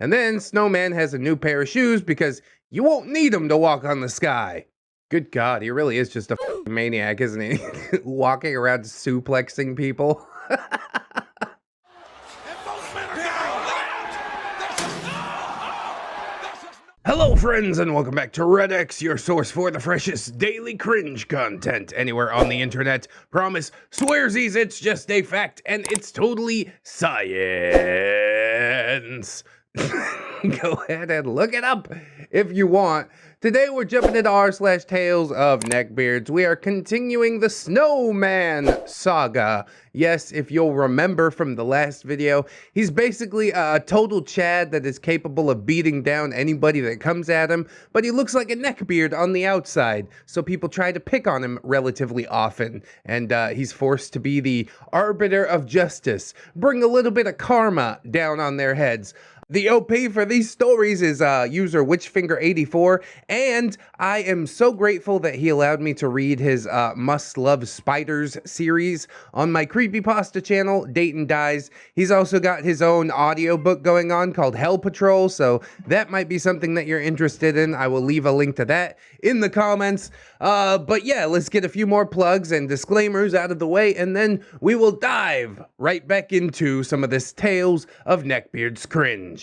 And then Snowman has a new pair of shoes because you won't need them to walk on the sky. Good God, he really is just a maniac, isn't he? Walking around suplexing people. Hello friends and welcome back to ReddX, your source for the freshest daily cringe content anywhere on the internet. Promise, swearsies, it's just a fact and it's totally science. Go ahead and look it up if you want. Today we're jumping into r/Tales-of-Neckbeards. We are continuing the Snowman saga. Yes, if you'll remember from the last video, he's basically a total Chad that is capable of beating down anybody that comes at him, but he looks like a neckbeard on the outside, so people try to pick on him relatively often, and he's forced to be the arbiter of justice, bring a little bit of karma down on their heads. The OP for these stories is user Witchfinger84, and I am so grateful that he allowed me to read his Must Love Spiders series on my creepypasta channel, Dayton Dies. He's also got his own audiobook going on called Hell Patrol, so that might be something that you're interested in. I will leave a link to that in the comments. But yeah, let's get a few more plugs and disclaimers out of the way, and then we will dive right back into some of this Tales of Neckbeards cringe.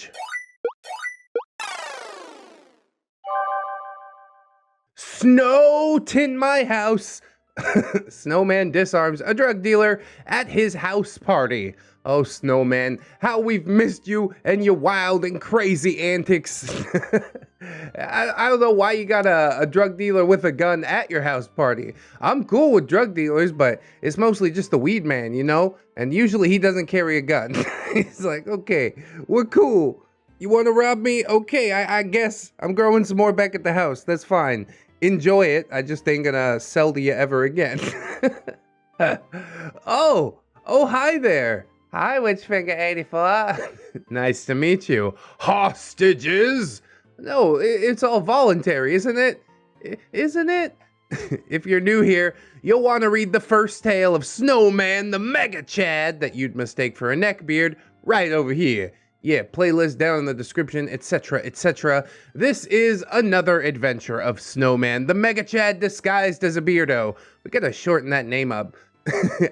Snow in my house. Snowman disarms a drug dealer at his house party. Oh, Snowman, how we've missed you and your wild and crazy antics. I don't know why you got a drug dealer with a gun at your house party. I'm cool with drug dealers, but it's mostly just the weed man, you know? And usually he doesn't carry a gun. He's like, okay, we're cool. You want to rob me? Okay, I guess I'm growing some more back at the house. That's fine. Enjoy it. I just ain't gonna sell to you ever again. Oh, hi there. Hi, Witchfinger84. Nice to meet you. Hostages? No, it's all voluntary, isn't it? Isn't it? If you're new here, you'll want to read the first tale of Snowman, the Mega Chad that you'd mistake for a neckbeard, right over here. Yeah, playlist down in the description, etc., etc. This is another adventure of Snowman, the Mega Chad disguised as a beardo. We gotta shorten that name up,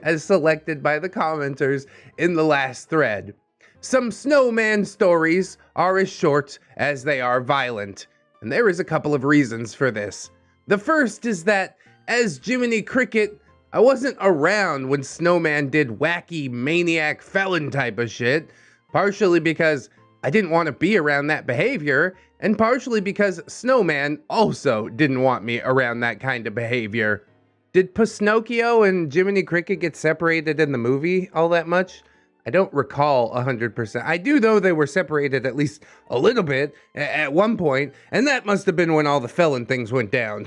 as selected by the commenters in the last thread. Some Snowman stories are as short as they are violent, and there is a couple of reasons for this. The first is that, as Jiminy Cricket, I wasn't around when Snowman did wacky maniac felon type of shit. Partially because I didn't want to be around that behavior, and partially because Snowman also didn't want me around that kind of behavior. Did Pinocchio and Jiminy Cricket get separated in the movie all that much? I don't recall 100%. I do know they were separated at least a little bit at one point, and that must have been when all the felon things went down.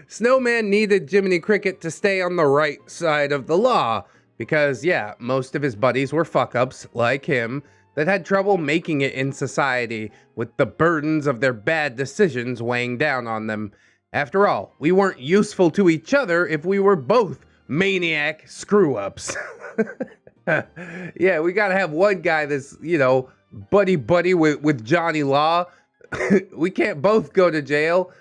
Snowman needed Jiminy Cricket to stay on the right side of the law, because, yeah, most of his buddies were fuck-ups, like him, that had trouble making it in society with the burdens of their bad decisions weighing down on them. After all, we weren't useful to each other if we were both maniac screw-ups. Yeah, we gotta have one guy that's, you know, buddy-buddy with Johnny Law. We can't both go to jail.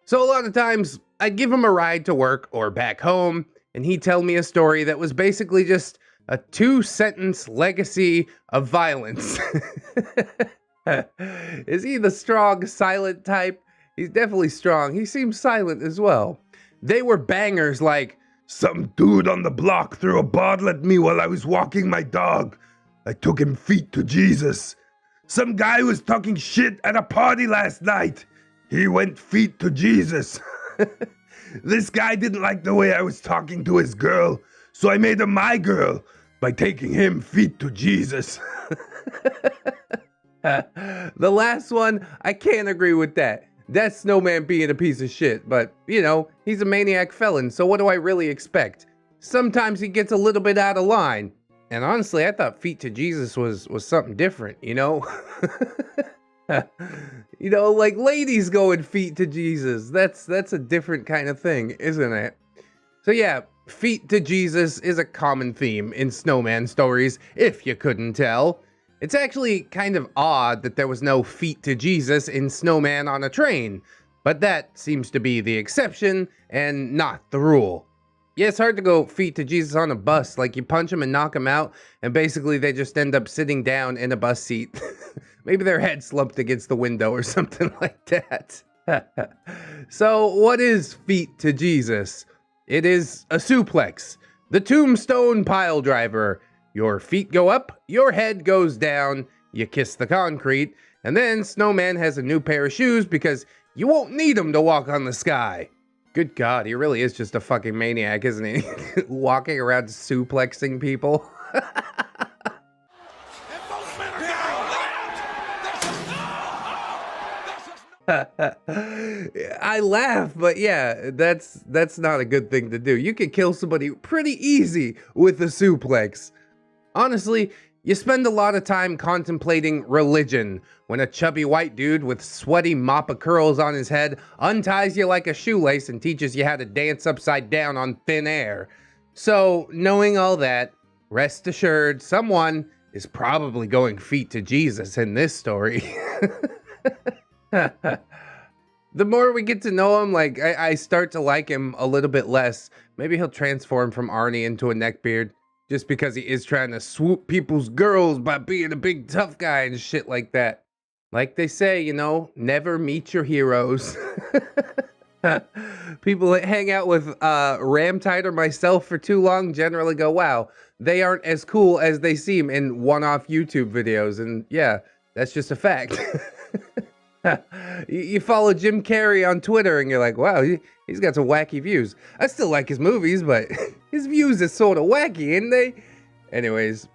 So a lot of times, I'd give him a ride to work or back home, and he'd tell me a story that was basically just a 2-sentence legacy of violence. Is he the strong, silent type? He's definitely strong. He seems silent as well. They were bangers like, "Some dude on the block threw a bottle at me while I was walking my dog. I took him feet to Jesus. Some guy was talking shit at a party last night. He went feet to Jesus. This guy didn't like the way I was talking to his girl, so I made her my girl by taking him feet to Jesus." The last one, I can't agree with that. That's Snowman being a piece of shit, but, you know, he's a maniac felon, so what do I really expect? Sometimes he gets a little bit out of line. And honestly, I thought feet to Jesus was something different, you know? You know, like ladies going feet to Jesus. That's a different kind of thing, isn't it? So yeah, feet to Jesus is a common theme in Snowman stories, if you couldn't tell. It's actually kind of odd that there was no feet to Jesus in Snowman on a train, but that seems to be the exception and not the rule. Yeah, it's hard to go feet to Jesus on a bus. Like, you punch them and knock them out, and basically they just end up sitting down in a bus seat. Maybe their head slumped against the window or something like that. So, what is feet to Jesus? It is a suplex, the tombstone pile driver. Your feet go up, your head goes down, you kiss the concrete, and then Snowman has a new pair of shoes because you won't need them to walk on the sky. Good God, he really is just a fucking maniac, isn't he? Walking around suplexing people. I laugh, but yeah, that's not a good thing to do. You can kill somebody pretty easy with a suplex. Honestly, you spend a lot of time contemplating religion when a chubby white dude with sweaty mop of curls on his head unties you like a shoelace and teaches you how to dance upside down on thin air. So, knowing all that, rest assured, someone is probably going feet to Jesus in this story. The more we get to know him, like, I start to like him a little bit less. Maybe he'll transform from Arnie into a neckbeard, just because he is trying to swoop people's girls by being a big tough guy and shit like that. Like they say, you know, never meet your heroes. People that hang out with Ramtide or myself for too long generally go, wow, they aren't as cool as they seem in one-off YouTube videos. And yeah, that's just a fact. You follow Jim Carrey on Twitter and you're like, wow, he's got some wacky views. I still like his movies, but his views are sort of wacky, ain't they? Anyways,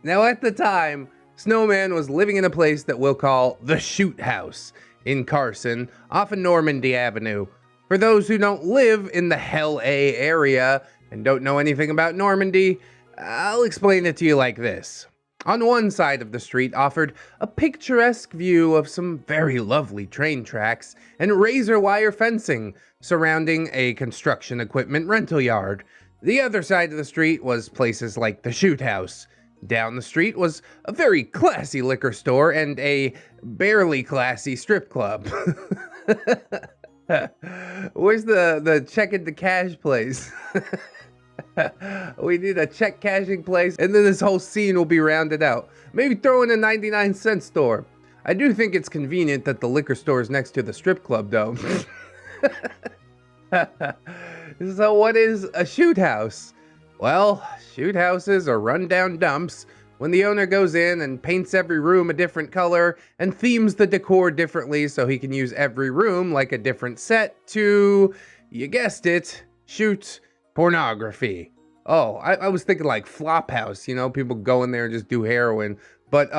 now at the time, Snowman was living in a place that we'll call the Shoot House in Carson, off of Normandy Avenue. For those who don't live in the Hell A area and don't know anything about Normandy, I'll explain it to you like this. On one side of the street offered a picturesque view of some very lovely train tracks and razor wire fencing surrounding a construction equipment rental yard. The other side of the street was places like the Shoot House. Down the street was a very classy liquor store and a barely classy strip club. Where's the check into cash place? We need a check cashing place, and then this whole scene will be rounded out. Maybe throw in a 99-cent store. I do think it's convenient that the liquor store is next to the strip club, though. So what is a shoot house? Well, shoot houses are rundown dumps when the owner goes in and paints every room a different color and themes the decor differently so he can use every room like a different set to, you guessed it, shoot pornography. Oh, I was thinking like Flophouse, you know, people go in there and just do heroin. But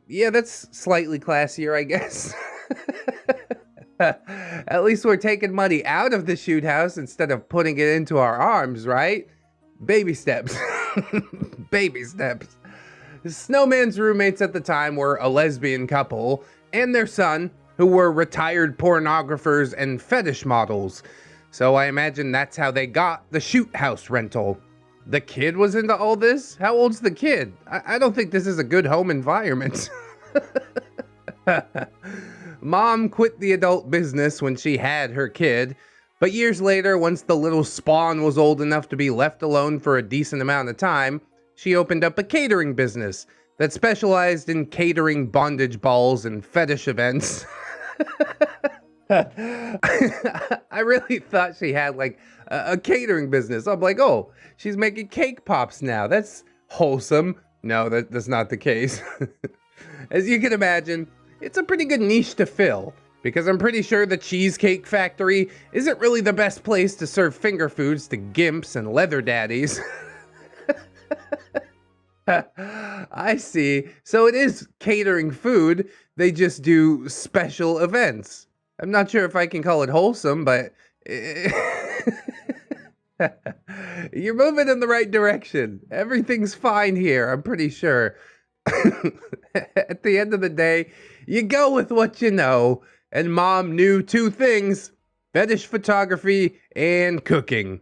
yeah, that's slightly classier, I guess. At least we're taking money out of the shoot house instead of putting it into our arms, right? Baby steps. Baby steps. Snowman's roommates at the time were a lesbian couple and their son, who were retired pornographers and fetish models. So I imagine that's how they got the shoot house rental. The kid was into all this? How old's the kid? I don't think this is a good home environment. Mom quit the adult business when she had her kid, but years later, once the little spawn was old enough to be left alone for a decent amount of time, she opened up a catering business that specialized in catering bondage balls and fetish events. I really thought she had like a catering business. I'm like, oh, she's making cake pops now. That's wholesome. No, that's not the case. As you can imagine, it's a pretty good niche to fill, because I'm pretty sure the Cheesecake Factory isn't really the best place to serve finger foods to gimps and leather daddies. I see. So it is catering food. They just do special events. I'm not sure if I can call it wholesome, but you're moving in the right direction. Everything's fine here, I'm pretty sure. At the end of the day, you go with what you know, and Mom knew two things: fetish photography and cooking.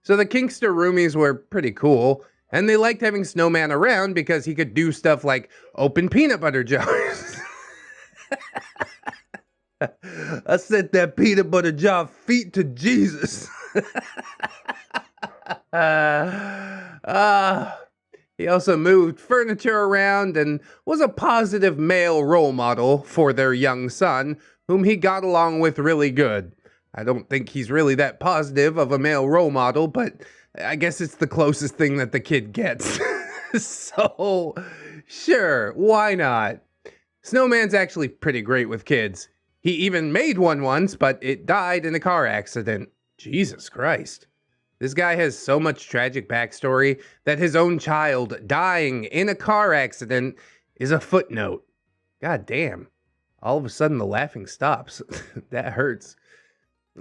So the Kinkster roomies were pretty cool. And they liked having Snowman around because he could do stuff like open peanut butter jars. I set that peanut butter jar feet to Jesus. He also moved furniture around and was a positive male role model for their young son, whom he got along with really good. I don't think he's really that positive of a male role model, but I guess it's the closest thing that the kid gets. So, sure, why not? Snowman's actually pretty great with kids. He even made one once, but it died in a car accident. Jesus Christ. This guy has so much tragic backstory that his own child dying in a car accident is a footnote. God damn. All of a sudden the laughing stops. That hurts.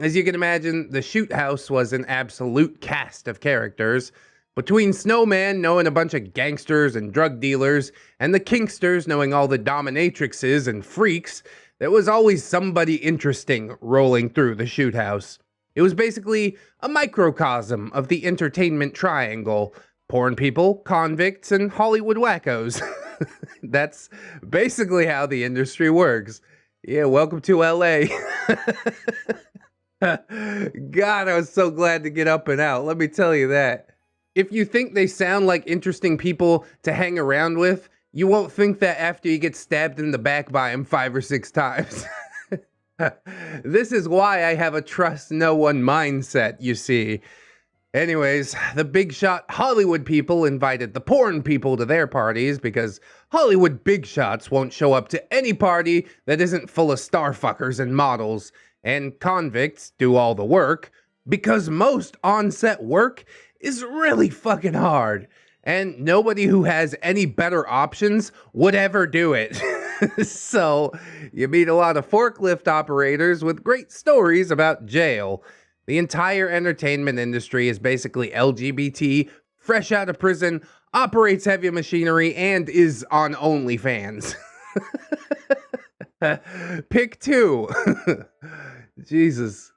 As you can imagine, the shoot house was an absolute cast of characters. Between Snowman knowing a bunch of gangsters and drug dealers, and the Kinksters knowing all the dominatrixes and freaks, there was always somebody interesting rolling through the shoot house. It was basically a microcosm of the entertainment triangle: porn people, convicts, and Hollywood wackos. That's basically how the industry works. Yeah, welcome to LA. God, I was so glad to get up and out, let me tell you that. If you think they sound like interesting people to hang around with, you won't think that after you get stabbed in the back by them 5 or 6 times. This is why I have a trust no one mindset, you see. Anyways, the big shot Hollywood people invited the porn people to their parties because Hollywood big shots won't show up to any party that isn't full of starfuckers and models, and convicts do all the work because most on-set work is really fucking hard, and nobody who has any better options would ever do it. So you meet a lot of forklift operators with great stories about jail. The entire entertainment industry is basically LGBT, fresh out of prison, operates heavy machinery, and is on OnlyFans. Pick 2. Jesus.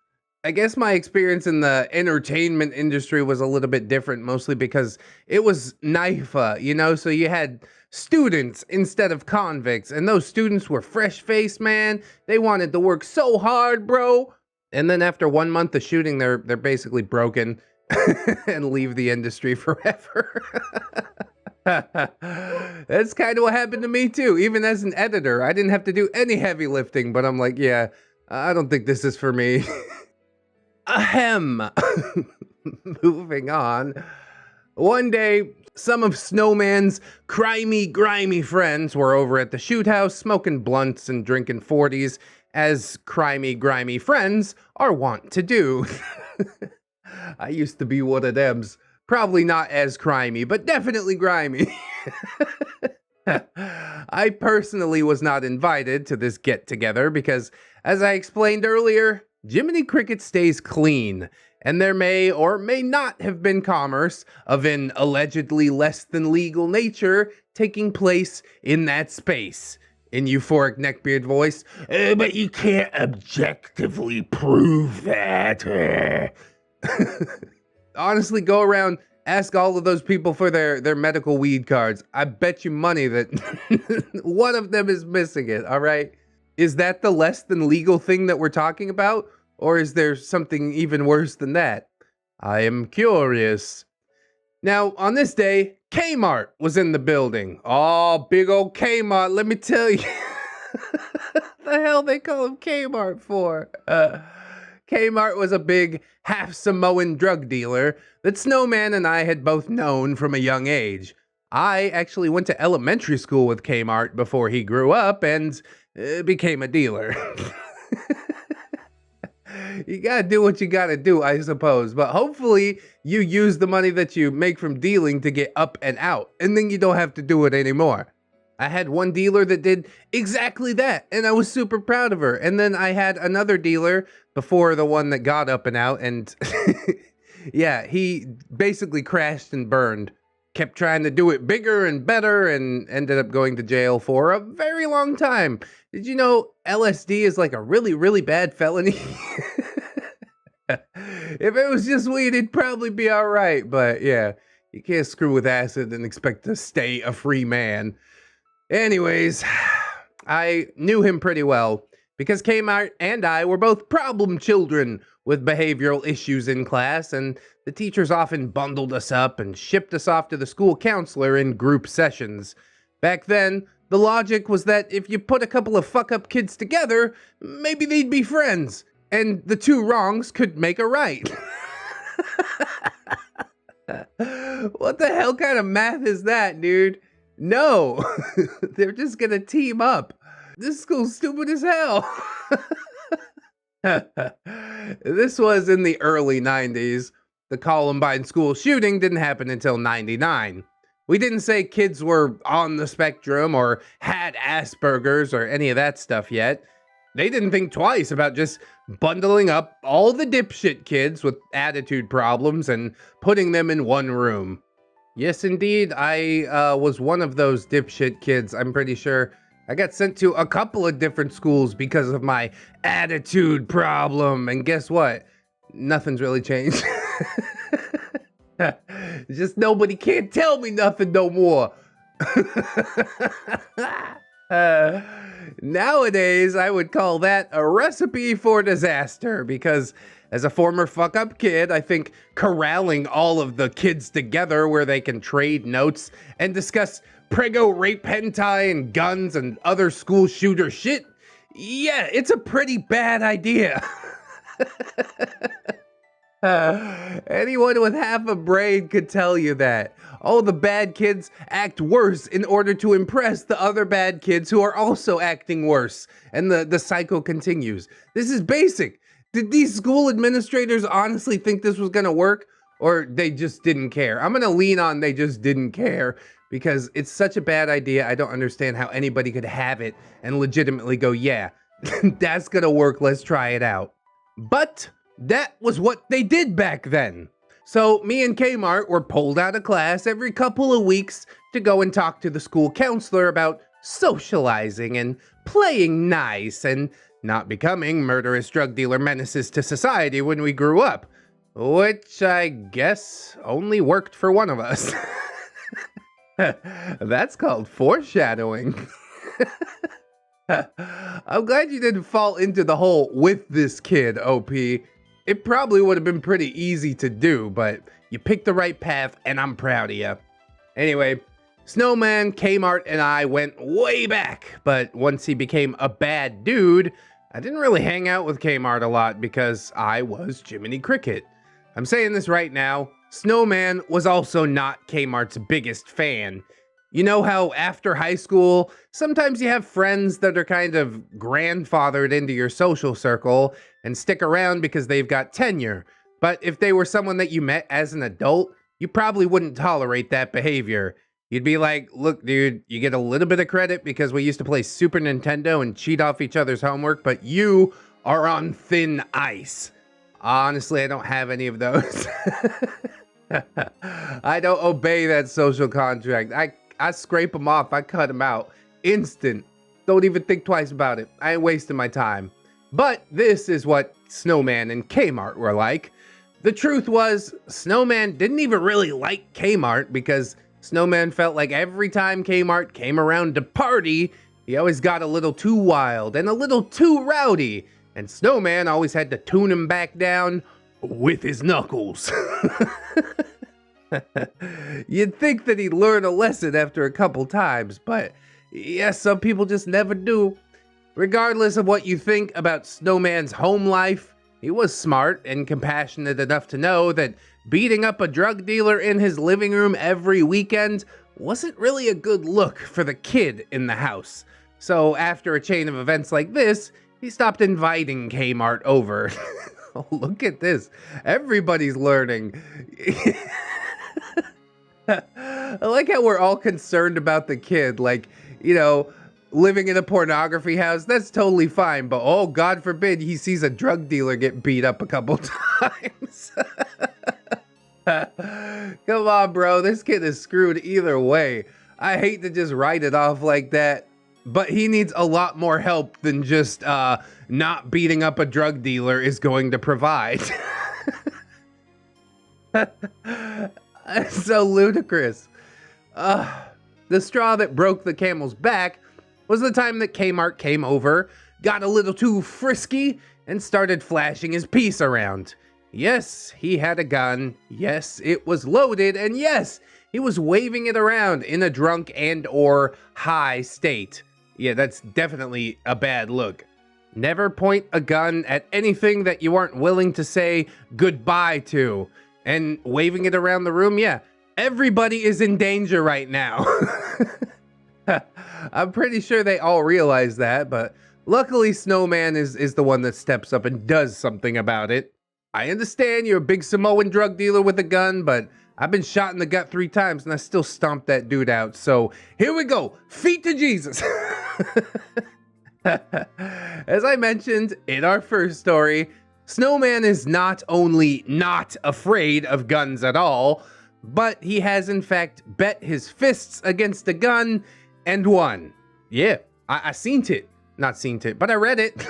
I guess my experience in the entertainment industry was a little bit different, mostly because it was NIFA, you know, so you had students instead of convicts, and those students were fresh-faced, man. They wanted to work so hard, bro. And then after 1 month of shooting, they're basically broken and leave the industry forever. That's kind of what happened to me too. Even as an editor, I didn't have to do any heavy lifting, but I'm like, yeah, I don't think this is for me. Ahem. Moving on. One day, some of Snowman's grimy friends were over at the shoot house smoking blunts and drinking 40s, as grimy friends are wont to do. I used to be one of them's. Probably not as crimey, but definitely grimy. I personally was not invited to this get-together because, as I explained earlier, Jiminy Cricket stays clean, and there may or may not have been commerce of an allegedly less than legal nature taking place in that space. In euphoric Neckbeard voice, but you can't objectively prove that. Honestly, go around, ask all of those people for their medical weed cards. I bet you money that one of them is missing it, all right? Is that the less than legal thing that we're talking about? Or is there something even worse than that? I am curious. Now, on this day, Kmart was in the building. Oh, big old Kmart, let me tell you. The hell they call him Kmart for? Kmart was a big, half-Samoan drug dealer that Snowman and I had both known from a young age. I actually went to elementary school with Kmart before he grew up and became a dealer. You gotta do what you gotta do, I suppose, but hopefully you use the money that you make from dealing to get up and out, and then you don't have to do it anymore. I had one dealer that did exactly that, and I was super proud of her. And then I had another dealer before the one that got up and out, and yeah, he basically crashed and burned. Kept trying to do it bigger and better and ended up going to jail for a very long time. Did you know LSD is like a really, really bad felony? If it was just weed, it'd probably be all right. But yeah, You can't screw with acid and expect to stay a free man. Anyways, I knew him pretty well because Kmart and I were both problem children with behavioral issues in class, and the teachers often bundled us up and shipped us off to the school counselor in group sessions. Back then, the logic was that if you put a couple of fuck-up kids together, maybe they'd be friends, and the two wrongs could make a right. What the hell kind of math is that, dude? No, they're just gonna team up. This school's stupid as hell. This was in the early 90s. The Columbine school shooting didn't happen until 99. We didn't say kids were on the spectrum or had Asperger's or any of that stuff yet. They didn't think twice about just bundling up all the dipshit kids with attitude problems and putting them in one room. Yes, indeed, I was one of those dipshit kids, I'm pretty sure. I got sent to a couple of different schools because of my attitude problem, and guess what? Nothing's really changed. Just nobody can't tell me nothing no more. Nowadays, I would call that a recipe for disaster because as a former fuck-up kid, I think corralling all of the kids together where they can trade notes and discuss prego rape hentai and guns and other school shooter shit, yeah, it's a pretty bad idea. Anyone with half a brain could tell you that. All the bad kids act worse in order to impress the other bad kids who are also acting worse. And the cycle continues. This is basic. Did these school administrators honestly think this was gonna work? Or they just didn't care? I'm gonna lean on they just didn't care because it's such a bad idea. I don't understand how anybody could have it and legitimately go, yeah, that's gonna work, let's try it out. But that was what they did back then. So me and Kmart were pulled out of class every couple of weeks to go and talk to the school counselor about socializing and playing nice and not becoming murderous drug dealer menaces to society when we grew up. Which I guess only worked for one of us. That's called foreshadowing. I'm glad you didn't fall into the whole with this kid, OP. It probably would have been pretty easy to do, but you picked the right path and I'm proud of you. Anyway, Snowman, Kmart, and I went way back, but once he became a bad dude, I didn't really hang out with Kmart a lot because I was Jiminy Cricket. I'm saying this right now, Snowman was also not Kmart's biggest fan. You know how after high school, sometimes you have friends that are kind of grandfathered into your social circle and stick around because they've got tenure. But if they were someone that you met as an adult, you probably wouldn't tolerate that behavior. You'd be like, look, dude, you get a little bit of credit because we used to play Super Nintendo and cheat off each other's homework, but you are on thin ice. Honestly, I don't have any of those. I don't obey that social contract. I scrape them off. I cut them out. Instant. Don't even think twice about it. I ain't wasting my time. But this is what Snowman and Kmart were like. The truth was, Snowman didn't even really like Kmart because Snowman felt like every time Kmart came around to party, he always got a little too wild and a little too rowdy. And Snowman always had to tune him back down with his knuckles. You'd think that he'd learn a lesson after a couple times, but yeah, some people just never do. Regardless of what you think about Snowman's home life, he was smart and compassionate enough to know that beating up a drug dealer in his living room every weekend wasn't really a good look for the kid in the house. So after a chain of events like this, he stopped inviting Kmart over. Oh, look at this. Everybody's learning. I like how we're all concerned about the kid. Like, you know, living in a pornography house, that's totally fine. But oh, God forbid he sees a drug dealer get beat up a couple times. Come on, bro. This kid is screwed either way. I hate to just write it off like that. But he needs a lot more help than just not beating up a drug dealer is going to provide. So ludicrous. The straw that broke the camel's back was the time that Kmart came over, got a little too frisky, and started flashing his piece around. Yes, he had a gun. Yes, it was loaded. And yes, he was waving it around in a drunk and or high state. Yeah, that's definitely a bad look. Never point a gun at anything that you aren't willing to say goodbye to. And waving it around the room, yeah, everybody is in danger right now. I'm pretty sure they all realize that, but luckily Snowman is the one that steps up and does something about it. I understand you're a big Samoan drug dealer with a gun, but I've been shot in the gut 3 times and I still stomped that dude out. So here we go, feet to Jesus. As I mentioned in our first story, Snowman is not only not afraid of guns at all, but he has in fact bet his fists against a gun and won. Yeah, I seen it. Not seen it, but I read it.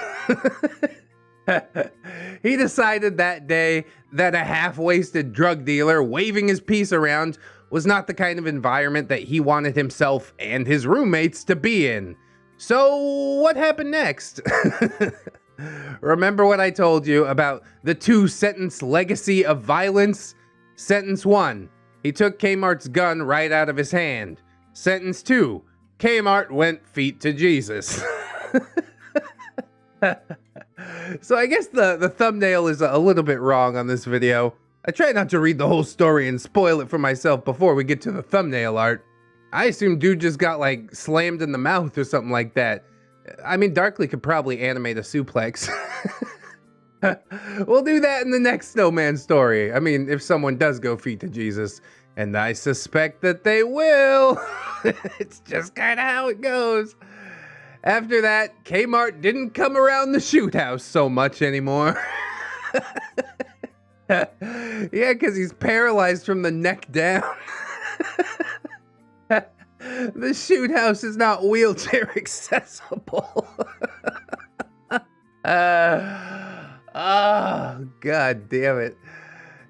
He decided that day that a half-wasted drug dealer waving his piece around was not the kind of environment that he wanted himself and his roommates to be in. So what happened next? Remember what I told you about the 2-sentence legacy of violence? Sentence 1, he took Kmart's gun right out of his hand. Sentence 2, Kmart went feet to Jesus. So I guess the thumbnail is a little bit wrong on this video. I try not to read the whole story and spoil it for myself before we get to the thumbnail art. I assume dude just got like slammed in the mouth or something like that. I mean, Darkly could probably animate a suplex. We'll do that in the next Snowman story. I mean, if someone does go feet to Jesus, and I suspect that they will. It's just kind of how it goes. After that, Kmart didn't come around the shoot house so much anymore. Yeah, because he's paralyzed from the neck down. The shoot house is not wheelchair accessible. Oh, God damn it.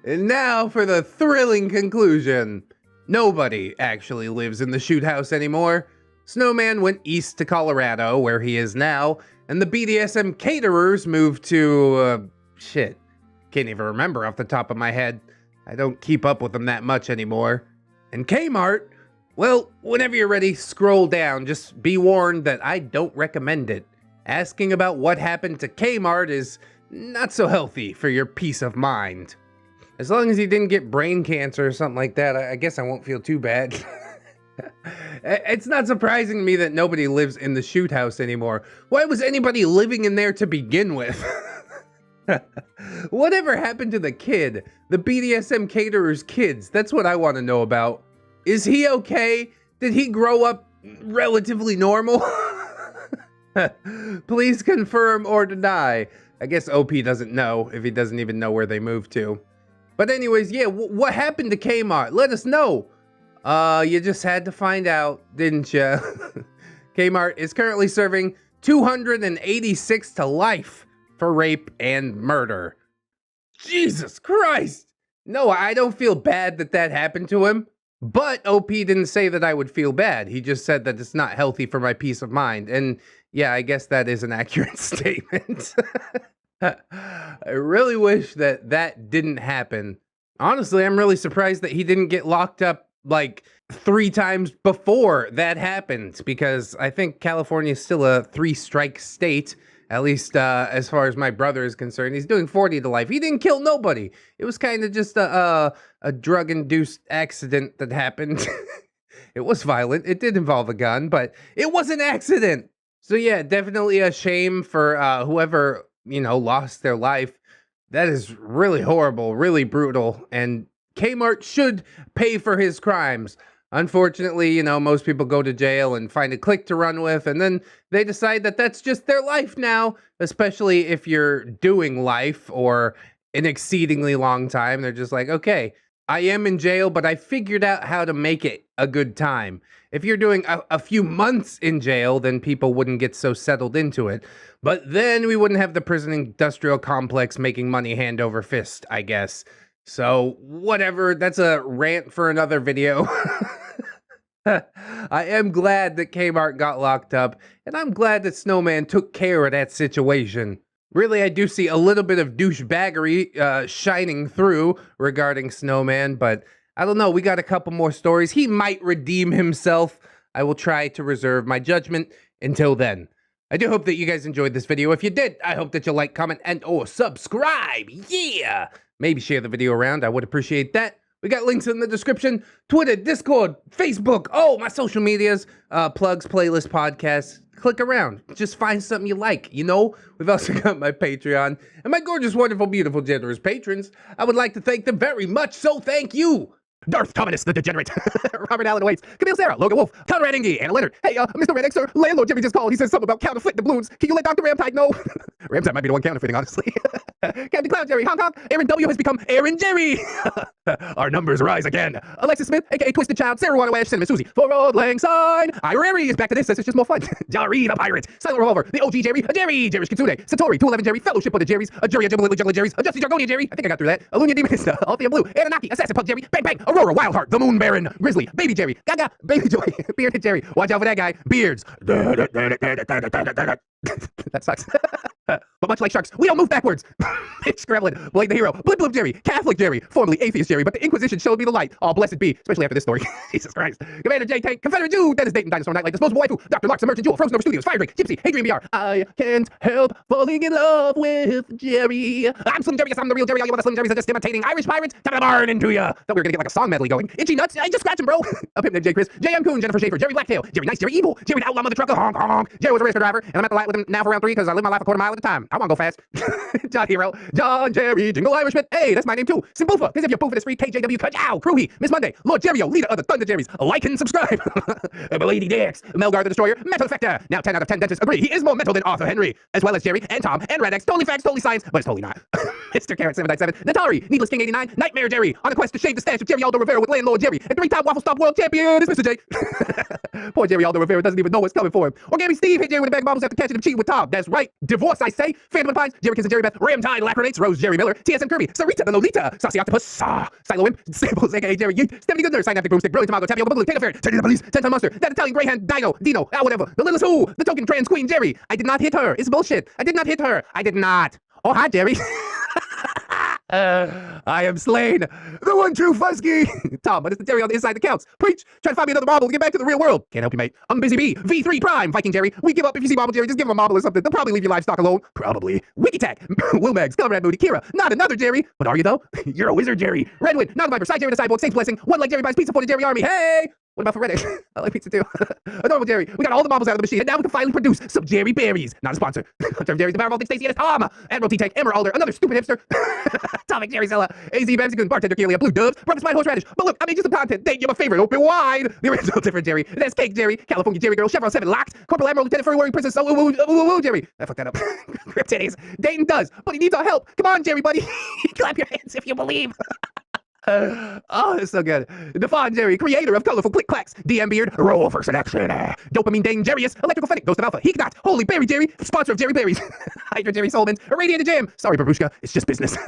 And now for the thrilling conclusion. Nobody actually lives in the shoot house anymore. Snowman went east to Colorado, where he is now, and the BDSM caterers moved to, shit. Can't even remember off the top of my head. I don't keep up with them that much anymore. And Kmart, well, whenever you're ready, scroll down. Just be warned that I don't recommend it. Asking about what happened to Kmart is not so healthy for your peace of mind. As long as he didn't get brain cancer or something like that, I guess I won't feel too bad. It's not surprising to me that nobody lives in the shoot house anymore. Why was anybody living in there to begin with? Whatever happened to the kid? The BDSM caterer's kids? That's what I want to know about. Is he okay? Did he grow up relatively normal? Please confirm or deny. I guess OP doesn't know if he doesn't even know where they moved to. But anyways, yeah, what happened to Kmart? Let us know. You just had to find out, didn't you? Kmart is currently serving 286 to life for rape and murder. Jesus Christ! No, I don't feel bad that that happened to him. But OP didn't say that I would feel bad. He just said that it's not healthy for my peace of mind. And yeah, I guess that is an accurate statement. I really wish that that didn't happen. Honestly, I'm really surprised that he didn't get locked up like 3 times before that happened, because I think California is still a 3-strike state, at least as far as my brother is concerned. He's doing 40 to life. He didn't kill nobody. It was kind of just a drug-induced accident that happened. It was violent. It did involve a gun, but it was an accident. So yeah, definitely a shame for whoever, you know, lost their life. That is really horrible, really brutal, and Kmart should pay for his crimes. Unfortunately, you know, most people go to jail and find a clique to run with, and then they decide that that's just their life now, especially if you're doing life or an exceedingly long time. They're just like, okay, I am in jail, but I figured out how to make it a good time. If you're doing a few months in jail, then people wouldn't get so settled into it. But then we wouldn't have the prison industrial complex making money hand over fist, I guess. So, whatever, that's a rant for another video. I am glad that Kmart got locked up, and I'm glad that Snowman took care of that situation. Really, I do see a little bit of douchebaggery shining through regarding Snowman, but I don't know, we got a couple more stories. He might redeem himself. I will try to reserve my judgment until then. I do hope that you guys enjoyed this video. If you did, I hope that you'll like, comment, and or subscribe. Yeah! Maybe share the video around. I would appreciate that. We got links in the description. Twitter, Discord, Facebook. Oh, my social medias. Plugs, playlists, podcasts. Click around. Just find something you like, you know? We've also got my Patreon and my gorgeous, wonderful, beautiful, generous patrons. I would like to thank them very much, so thank you. Darth Thomas the Degenerate, Robert Allen Waits, Camille Sarah, Logan Wolf, Conrad Ingy, Anna Leonard. Hey, Mr. ReddX, sir, Landlord Jimmy just called. He says something about counterfeit doubloons. Can you let Dr. Ramtide know? Ramtide might be the one counterfeiting, honestly. Captain Clown Jerry, Hong Kong. Aaron W has become Aaron Jerry. Our numbers rise again. Alexis Smith, aka Twisted Child, Sarah Wanawash, Cinnamon Susie, For Old Lang Syne. Irari is back to this. This is just more fun. Jari the Pirate, Silent Revolver, the OG Jerry, Jerry's Kitsune, Satori, 211 Jerry, Fellowship of the Jerrys, a Jury, a Jubilee Juggler Jerry's, a Justy Jargonia Jerry. I think I got through that. Alunia Demonista, Althea Blue, Anunnaki, Assassin Pug Jerry, Bang Bang, Aurora, Wildheart, the Moon Baron, Grizzly, Baby Jerry, Gaga, Baby Joy, Bearded Jerry. Watch out for that guy. Beards. That sucks. But much like sharks, we don't move backwards. It's Gremlin, Blade the Hero, Blip Blip Jerry, Catholic Jerry, formerly Atheist Jerry, but the Inquisition showed me the light. All blessed be, especially after this story. Jesus Christ. Commander J Tank, Confederate Jew, Dennis Dayton, Dinosaur Nightlight, Disposable Waifu, Dr. Lark's Merchant Jewel, Frozen Over Studios, Fire Drake, Gypsy, Adrian BR. I can't help falling in love with Jerry. I'm Slim Jerry, yes, I'm the real Jerry. All you other Slim Jerrys are just imitating Irish pirates. Top of the barn into ya. Thought we were gonna get like a song medley going. Itchy Nuts, I just scratch him, bro. Up him named J Chris, J.M. Coon, Jennifer Schaefer, Jerry Blacktail, Jerry Nice, Jerry Evil, Jerry the Outlaw Mother Trucker, honk honk. Jerry was a race car driver, and I'm at the light with him now for round 3 because I live my life a quarter mile at a time. I wanna go fast. John Hero, John Jerry, Jingle Irishman. Hey, that's my name too. Simbufa, because if you're boofing is free, KJW, Kajow, Crewhee, Miss Monday, Lord Jerryo, leader of the Thunder Jerrys. Like and subscribe. Lady DX, Melgar the Destroyer, Metal Effector. Now 10 out of 10 dentists agree he is more mental than Arthur Henry, as well as Jerry and Tom and ReddX. Totally facts, totally science, but it's totally not. Mr. Carrot 797, Natari, Needless King 89, Nightmare Jerry, on a quest to shave the stash of Jerry Aldo Rivera with Landlord Jerry, and 3-time Waffle Stop World Champion is Mr. J. Poor Jerry Aldo Rivera doesn't even know what's coming for him. Origami Steve hit Jerry with a bag of bottles after catching him cheating with Tom. That's right. Divorce, I say. Phantom and Pines, Jerry Kiss and Jerry Beth, Ramtide, Lacrinates, Rose Jerry Miller, TSM Kirby, Sarita the Lolita, Saucy Octopus, Silo Imp, Samples, aka Jerry Yeet, Stephanie Good Nurse, Synaptic Broomstick, Brilliant Tomato, Tapioca Baloo, Take Affair, Teddy the Police, 10-Ton Monster, That Italian Greyhound, Dino, whatever, the Littlest Who, the Token Trans Queen Jerry. I did not hit her. It's bullshit. I did not hit her. I did not. Oh, hi, Jerry. I am slain. The one true Fusky. Tom, but it's the Jerry on the inside that counts. Preach. Try to find me another marble to get back to the real world. Can't help you, mate. I'm busy bee. V3 Prime. Viking Jerry. We give up if you see Marble Jerry. Just give him a marble or something. They'll probably leave your livestock alone. Probably. Wikitac. Wilmags. Comrade Moody. Kira. Not another Jerry. But are you, though? You're a wizard, Jerry. Redwood. Not a Viper. Side Jerry the Cyborg. Saints Blessing. One leg Jerry buys pizza for the Jerry Army. Hey! What about for ReddX? I like pizza too. A normal Jerry. We got all the marbles out of the machine, and now we can finally produce some Jerry berries. Not a sponsor. Hunter of Jerry's the Powerful Stacy and it's Tom. Admiral T-Tank, Emeralder, another stupid hipster. Atomic Jerry Zella, AZ Babsicon, Bartender Kelia, Blue Dubs, Brother Spine Horseradish. But look, I made you some content. Thank you, my favorite. Open wide. The original different Jerry. That's Cake Jerry, California Jerry Girl, Chevron 7 Locked, Corporal Admiral, Lieutenant Furry Wearing Princess, Jerry. I fucked that up. Grip titties. Dayton does, but he needs our help. Come on, Jerry, buddy. Clap your hands if you believe. Oh, it's so good. Defon Jerry, creator of colorful click clacks. DM Beard, roll first in action. Dopamine Dangerous, Electrical Fennec, Ghost of Alpha, Heeknot, Holy Berry Jerry, sponsor of Jerry Berries. Hydra Jerry Solomons, Irradiated Jam. Sorry, Babushka, it's just business.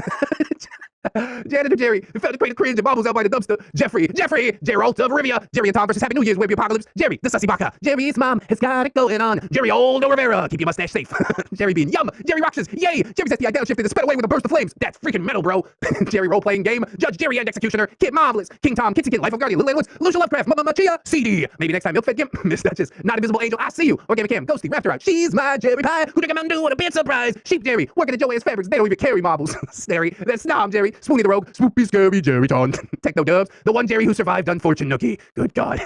Janitor Jerry, who felt the crate of cringe and bobbles out by the dumpster. Jeffrey, Geralt of Rivia, Jerry and Tom versus Happy New Year's Webby Apocalypse. Jerry, the Sussy Baka. Jerry's mom has got it going on. Jerry Oldo Rivera, keep your mustache safe. Jerry Bean, yum. Jerry Roxas, yay. Jerry sets the idea shifted and sped away with a burst of flames. That's freaking metal, bro. Jerry role playing game. Judge Jerry and Executioner. Kid Marvelous, King Tom, Kitsy Kid, Life of Guardian, Little Woods, Lucia Lovecraft, Mama Chia, CD. Maybe next time, Milk Fed Gimp, Miss Duchess, Not Invisible Angel, I see you. Organic Cam, Ghosty, Raptor Out. She's my Jerry Pie. Who think I'm do what a big surprise. Sheep Jerry, working at Joanne's Fabrics. They don't even carry marbles. Snary. That's Snom Jerry, Spoonie the Rogue, Swoopy Scary Jerry Ton. Techno Dubs, the one Jerry who survived Unfortune Nookie. Good God.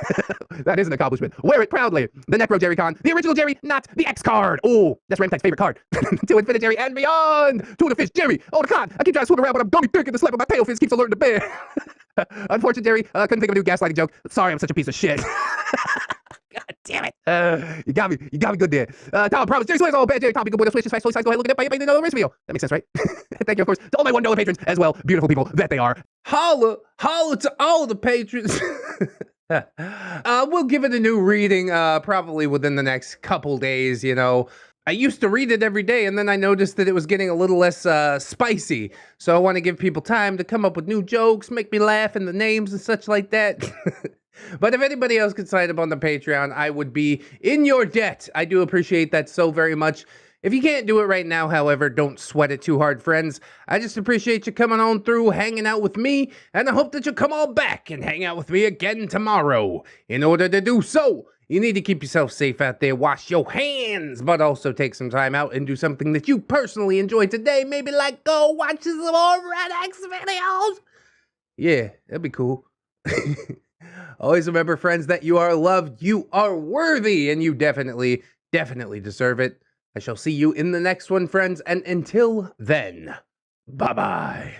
That is an accomplishment. Wear it proudly. The Necro Jerry Con, the original Jerry, not the X card. Oh, that's Ramtide's favorite card. To Infinite Jerry and beyond. Tuna Fish Jerry. Oh, the con. I keep trying to swim around, but I'm gummy thick and the slap of my tail fins keeps alerting the bear. Unfortunate Jerry, couldn't think of a new gaslighting joke. Sorry, I'm such a piece of shit. God damn it. You got me good there. Tom, promise. Jerry Slayer's all bad. Jerry, Tom, be good with us. Wishes, fast, size, go ahead, look at it. Another rest video. That makes sense, right? Thank you, of course, to all my $1 patrons as well. Beautiful people that they are. Holla to all the patrons. We'll give it a new reading, probably within the next couple days, you know. I used to read it every day, and then I noticed that it was getting a little less spicy. So I want to give people time to come up with new jokes, make me laugh in the names and such like that. But if anybody else could sign up on the Patreon, I would be in your debt. I do appreciate that so very much. If you can't do it right now, however, don't sweat it too hard, friends. I just appreciate you coming on through, hanging out with me, and I hope that you come on back and hang out with me again tomorrow. In order to do so, you need to keep yourself safe out there, wash your hands, but also take some time out and do something that you personally enjoy today. Maybe like go watch some more ReddX videos. Yeah, that'd be cool. Always remember, friends, that you are loved, you are worthy, and you definitely deserve it. I shall see you in the next one, friends, and until then, bye-bye.